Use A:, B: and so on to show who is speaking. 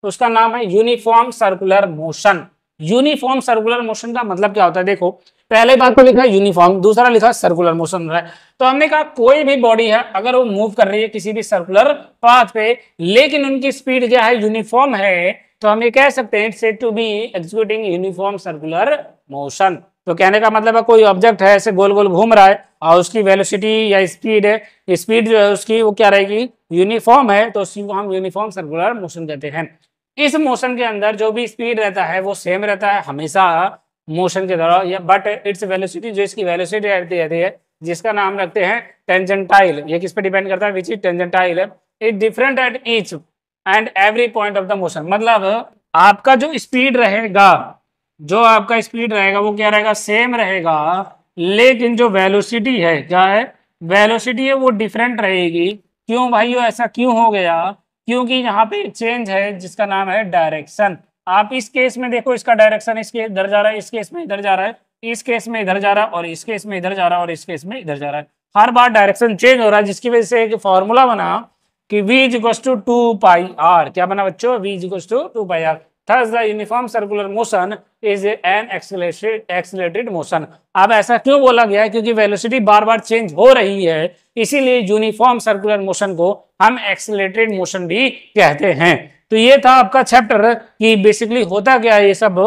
A: तो उसका नाम है uniform circular motion. Uniform circular motion का मतलब क्या होता है, देखो पहले बात को लिखा है यूनिफॉर्म, दूसरा लिखा सर्कुलर मोशन हो रहा है। तो हमने कहा कोई भी बॉडी है अगर वो मूव कर रही है किसी भी सर्कुलर पाथ पे, लेकिन उनकी स्पीड क्या है, यूनिफॉर्म है, तो हम ये कह सकते हैं said to be executing uniform circular motion. तो कहने का मतलब है कोई ऑब्जेक्ट है ऐसे गोल गोल घूम रहा है और उसकी वेलोसिटी या स्पीड है, स्पीड जो है उसकी वो क्या रहेगी, यूनिफॉर्म है, तो उसी को हम यूनिफॉर्म सर्कुलर मोशन कहते हैं। इस मोशन के अंदर जो भी स्पीड रहता है वो सेम रहता है हमेशा मोशन के दौरान, या बट इट्स वेलोसिटी, जो इसकी वेलोसिटी रहती है जिसका नाम रखते हैं टेंजेंटाइल। ये किस पे डिपेंड करता है, which is tangential, it different at each and every point of the motion. मतलब आपका जो स्पीड रहेगा, जो आपका स्पीड रहेगा वो क्या रहेगा, सेम रहेगा, लेकिन जो वेलोसिटी है, क्या है, वेलोसिटी है वो डिफरेंट रहेगी। क्यों भाई ऐसा क्यों हो गया, क्योंकि यहाँ पे चेंज है जिसका नाम है डायरेक्शन। आप इस केस में देखो इसका डायरेक्शन इसके इधर जा रहा है, इस केस में इधर जा रहा है, इस केस में इधर जा रहा है, और इस केस में इधर जा रहा है, और इस केस में इधर जा रहा है। हर बार डायरेक्शन चेंज हो रहा है, जिसकी वजह से एक फॉर्मूला बना कि v is equal to 2 pi r। क्या बना बच्चों, v is equal to 2 pi r। Thus the uniform circular motion is an accelerated motion। अब ऐसा क्यों बोला गया है, क्योंकि वेलोसिटी बार बार चेंज हो रही है, इसीलिए यूनिफॉर्म सर्कुलर मोशन को हम एक्सेलरेटेड मोशन भी कहते हैं। तो ये था आपका चैप्टर कि बेसिकली होता क्या है ये सब।